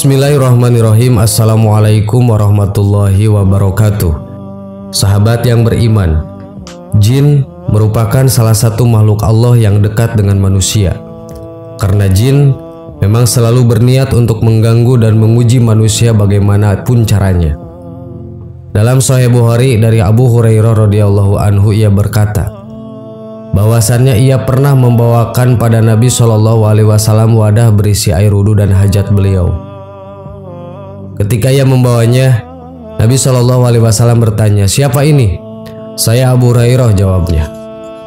Bismillahirrahmanirrahim. Assalamualaikum warahmatullahi wabarakatuh. Sahabat yang beriman, jin merupakan salah satu makhluk Allah yang dekat dengan manusia. Karena jin memang selalu berniat untuk mengganggu dan menguji manusia bagaimanapun caranya. Dalam Sahih Bukhari dari Abu Hurairah radhiyallahu anhu, ia berkata bahwasannya ia pernah membawakan pada Nabi SAW wadah berisi air wudhu dan hajat beliau. Ketika ia membawanya, Nabi SAW bertanya, "Siapa ini?" "Saya Abu Hurairah," jawabnya.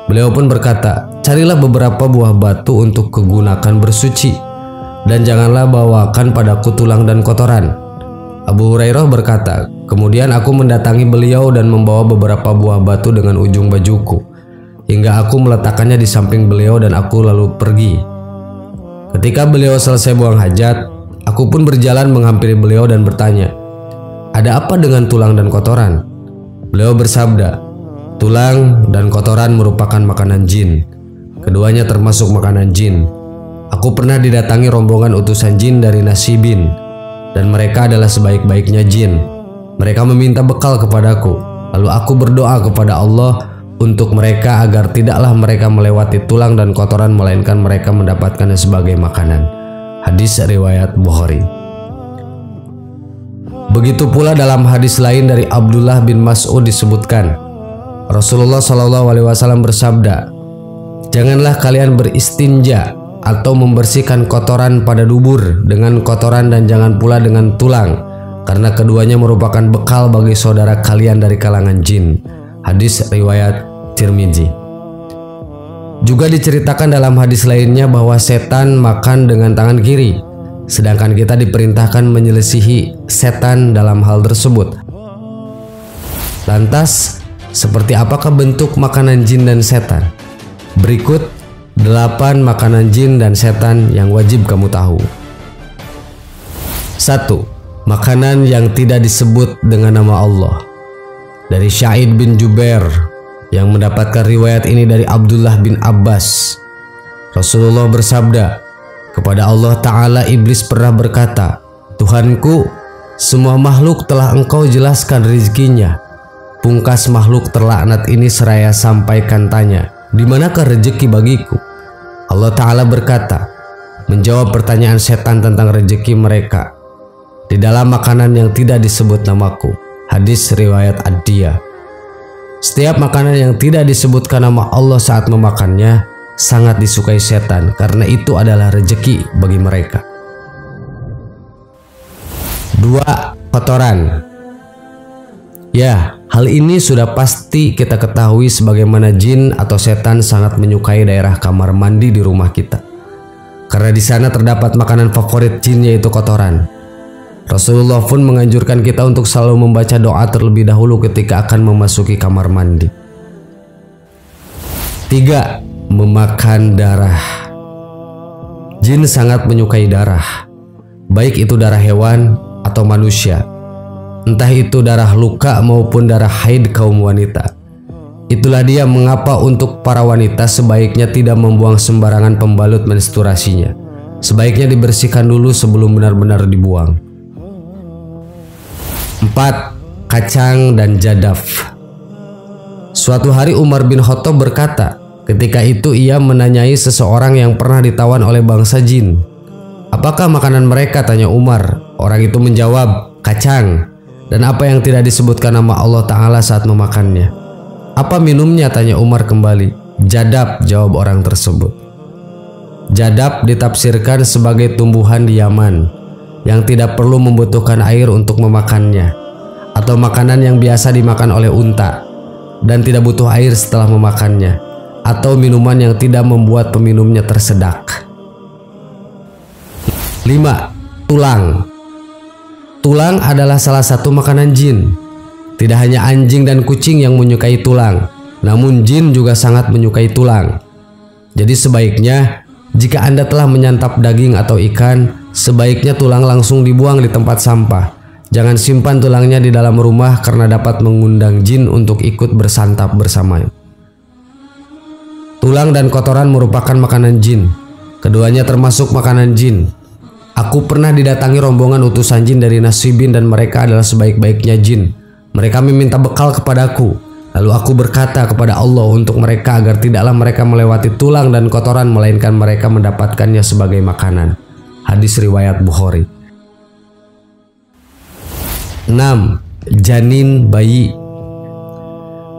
Beliau pun berkata, "Carilah beberapa buah batu untuk kegunakan bersuci, dan janganlah bawakan padaku tulang dan kotoran." Abu Hurairah berkata, "Kemudian aku mendatangi beliau dan membawa beberapa buah batu dengan ujung bajuku, hingga aku meletakkannya di samping beliau dan aku lalu pergi. Ketika beliau selesai buang hajat, aku pun berjalan menghampiri beliau dan bertanya, 'Ada apa dengan tulang dan kotoran?' Beliau bersabda, 'Tulang dan kotoran merupakan makanan jin. Keduanya termasuk makanan jin. Aku pernah didatangi rombongan utusan jin dari Nasibin, dan mereka adalah sebaik-baiknya jin. Mereka meminta bekal kepadaku, lalu aku berdoa kepada Allah untuk mereka agar tidaklah mereka melewati tulang dan kotoran, melainkan mereka mendapatkannya sebagai makanan." Hadis riwayat Bukhari. Begitu pula dalam hadis lain dari Abdullah bin Mas'ud disebutkan, Rasulullah SAW bersabda, "Janganlah kalian beristinja atau membersihkan kotoran pada dubur dengan kotoran, dan jangan pula dengan tulang, karena keduanya merupakan bekal bagi saudara kalian dari kalangan jin." Hadis riwayat Tirmidzi. Juga diceritakan dalam hadis lainnya bahwa setan makan dengan tangan kiri, sedangkan kita diperintahkan menyelisihi setan dalam hal tersebut. Lantas, seperti apakah bentuk makanan jin dan setan? Berikut 8 makanan jin dan setan yang wajib kamu tahu. 1. Makanan yang tidak disebut dengan nama Allah. Dari Sa'id bin Jubair yang mendapatkan riwayat ini dari Abdullah bin Abbas, Rasulullah bersabda, "Kepada Allah Ta'ala iblis pernah berkata, 'Tuhanku, semua makhluk telah engkau jelaskan rezekinya. Pungkas makhluk terlaknat ini seraya sampaikan tanya, di manakah rezeki bagiku?' Allah Ta'ala berkata, menjawab pertanyaan setan tentang rezeki mereka, 'Di dalam makanan yang tidak disebut namaku.' Hadis riwayat Ad-Diyah. Setiap makanan yang tidak disebutkan nama Allah saat memakannya sangat disukai setan, karena itu adalah rezeki bagi mereka. 2. Kotoran. Ya, hal ini sudah pasti kita ketahui sebagaimana jin atau setan sangat menyukai daerah kamar mandi di rumah kita, karena di sana terdapat makanan favorit jin, yaitu kotoran. Rasulullah pun menganjurkan kita untuk selalu membaca doa terlebih dahulu ketika akan memasuki kamar mandi. 3. Memakan darah. Jin sangat menyukai darah, baik itu darah hewan atau manusia, entah itu darah luka maupun darah haid kaum wanita. Itulah dia mengapa untuk para wanita sebaiknya tidak membuang sembarangan pembalut menstruasinya. Sebaiknya dibersihkan dulu sebelum benar-benar dibuang. 4. Kacang dan jadaf. Suatu hari Umar bin Khattab berkata, ketika itu ia menanyai seseorang yang pernah ditawan oleh bangsa jin, "Apakah makanan mereka?" tanya Umar. Orang itu menjawab, "Kacang, dan apa yang tidak disebutkan nama Allah Ta'ala saat memakannya." "Apa minumnya?" tanya Umar kembali. "Jadab," jawab orang tersebut. Jadab ditafsirkan sebagai tumbuhan di Yaman yang tidak perlu membutuhkan air untuk memakannya, atau makanan yang biasa dimakan oleh unta dan tidak butuh air setelah memakannya, atau minuman yang tidak membuat peminumnya tersedak. 5. Tulang. Tulang adalah salah satu makanan jin. Tidak hanya anjing dan kucing yang menyukai tulang, namun jin juga sangat menyukai tulang. Jadi sebaiknya jika Anda telah menyantap daging atau ikan, sebaiknya tulang langsung dibuang di tempat sampah. Jangan simpan tulangnya di dalam rumah karena dapat mengundang jin untuk ikut bersantap bersama. Tulang dan kotoran merupakan makanan jin. Keduanya termasuk makanan jin. Aku pernah didatangi rombongan utusan jin dari Nasibin dan mereka adalah sebaik-baiknya jin. Mereka meminta bekal kepadaku. Lalu aku berkata kepada Allah untuk mereka agar tidaklah mereka melewati tulang dan kotoran, melainkan mereka mendapatkannya sebagai makanan. Hadis riwayat Bukhari. 6. Janin bayi.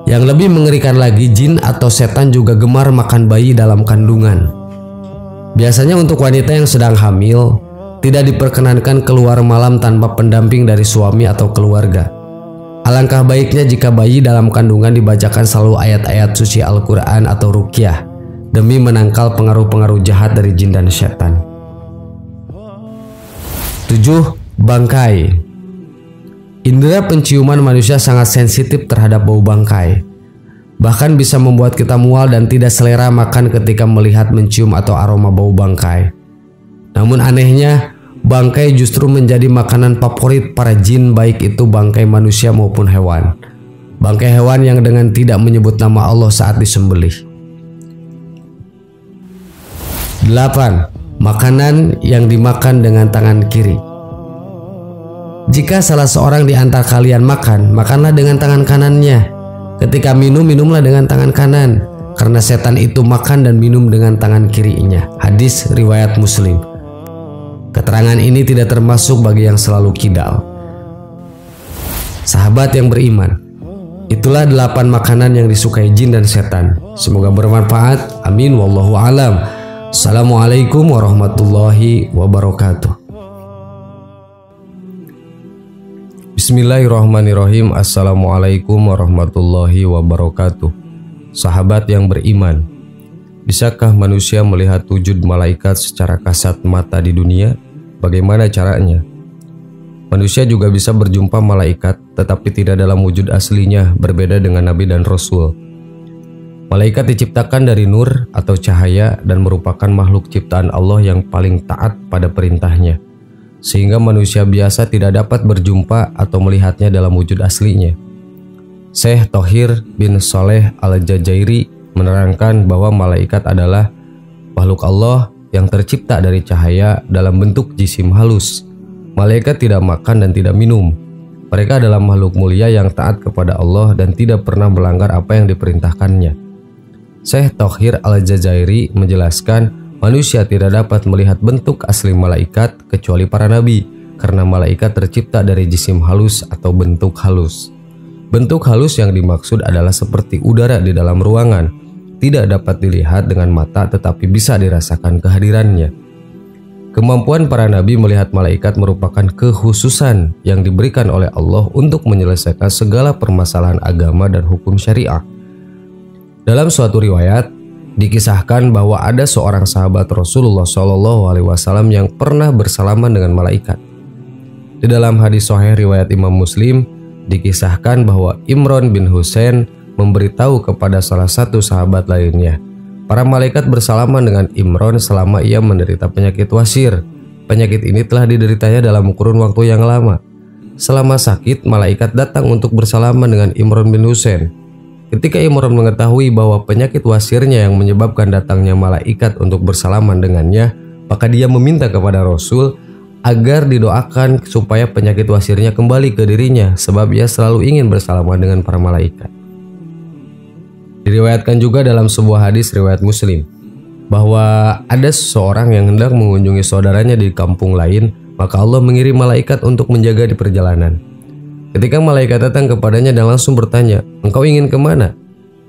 Yang lebih mengerikan lagi, jin atau setan juga gemar makan bayi dalam kandungan. Biasanya untuk wanita yang sedang hamil, tidak diperkenankan keluar malam tanpa pendamping dari suami atau keluarga. Alangkah baiknya jika bayi dalam kandungan dibacakan selalu ayat-ayat suci Al-Quran atau ruqyah demi menangkal pengaruh-pengaruh jahat dari jin dan setan. 7. Bangkai. Indera penciuman manusia sangat sensitif terhadap bau bangkai. Bahkan bisa membuat kita mual dan tidak selera makan ketika melihat, mencium atau aroma bau bangkai. Namun anehnya, bangkai justru menjadi makanan favorit para jin, baik itu bangkai manusia maupun hewan. Bangkai hewan yang dengan tidak menyebut nama Allah saat disembelih. 8. Makanan yang dimakan dengan tangan kiri. Jika salah seorang di antara kalian makan, makanlah dengan tangan kanannya. Ketika minum, minumlah dengan tangan kanan, karena setan itu makan dan minum dengan tangan kirinya. Hadis riwayat Muslim. Keterangan ini tidak termasuk bagi yang selalu kidal. Sahabat yang beriman, itulah 8 makanan yang disukai jin dan setan. Semoga bermanfaat. Amin. Wallahu alam. Assalamualaikum warahmatullahi wabarakatuh. Bismillahirrahmanirrahim. Assalamualaikum warahmatullahi wabarakatuh. Sahabat yang beriman, bisakah manusia melihat wujud malaikat secara kasat mata di dunia? Bagaimana caranya? Manusia juga bisa berjumpa malaikat, tetapi tidak dalam wujud aslinya, berbeda dengan Nabi dan Rasul. Malaikat diciptakan dari nur atau cahaya dan merupakan makhluk ciptaan Allah yang paling taat pada perintahnya, sehingga manusia biasa tidak dapat berjumpa atau melihatnya dalam wujud aslinya. Syekh Thohir bin Sholeh Al-Jazairi menerangkan bahwa malaikat adalah makhluk Allah yang tercipta dari cahaya dalam bentuk jisim halus. Malaikat tidak makan dan tidak minum. Mereka adalah makhluk mulia yang taat kepada Allah dan tidak pernah melanggar apa yang diperintahkannya. Syekh Thohir Al-Jazairi menjelaskan, manusia tidak dapat melihat bentuk asli malaikat kecuali para nabi, karena malaikat tercipta dari jisim halus atau bentuk halus. Bentuk halus yang dimaksud adalah seperti udara di dalam ruangan, tidak dapat dilihat dengan mata tetapi bisa dirasakan kehadirannya. Kemampuan para nabi melihat malaikat merupakan kekhususan yang diberikan oleh Allah untuk menyelesaikan segala permasalahan agama dan hukum syariah. Dalam suatu riwayat, dikisahkan bahwa ada seorang sahabat Rasulullah SAW yang pernah bersalaman dengan malaikat. Di dalam hadis sahih riwayat Imam Muslim, dikisahkan bahwa Imran bin Husain memberitahu kepada salah satu sahabat lainnya, para malaikat bersalaman dengan Imran selama ia menderita penyakit wasir. Penyakit ini telah dideritanya dalam kurun waktu yang lama. Selama sakit, malaikat datang untuk bersalaman dengan Imran bin Husain. Ketika Imran mengetahui bahwa penyakit wasirnya yang menyebabkan datangnya malaikat untuk bersalaman dengannya, maka dia meminta kepada Rasul agar didoakan supaya penyakit wasirnya kembali ke dirinya, sebab ia selalu ingin bersalaman dengan para malaikat. Diriwayatkan juga dalam sebuah hadis riwayat Muslim bahwa ada seseorang yang hendak mengunjungi saudaranya di kampung lain, maka Allah mengirim malaikat untuk menjaga di perjalanan. Ketika malaikat datang kepadanya dan langsung bertanya, "Engkau ingin kemana?"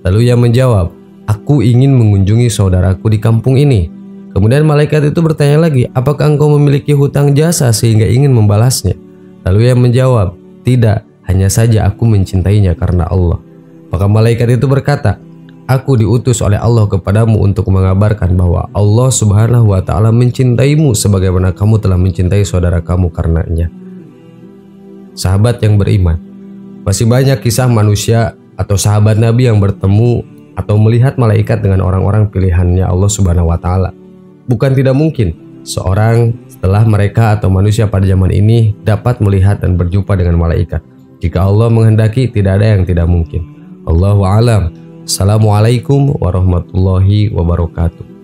Lalu ia menjawab, "Aku ingin mengunjungi saudaraku di kampung ini." Kemudian malaikat itu bertanya lagi, "Apakah engkau memiliki hutang jasa sehingga ingin membalasnya?" Lalu ia menjawab, "Tidak, hanya saja aku mencintainya karena Allah." Maka malaikat itu berkata, "Aku diutus oleh Allah kepadamu untuk mengabarkan bahwa Allah Subhanahu wa Ta'ala mencintaimu sebagaimana kamu telah mencintai saudara kamu karenanya." Sahabat yang beriman, masih banyak kisah manusia atau sahabat Nabi yang bertemu atau melihat malaikat dengan orang-orang pilihannya Allah Subhanahu wa Ta'ala. Bukan tidak mungkin seorang setelah mereka atau manusia pada zaman ini dapat melihat dan berjumpa dengan malaikat. Jika Allah menghendaki, tidak ada yang tidak mungkin. Allahu a'lam. Assalamualaikum warahmatullahi wabarakatuh.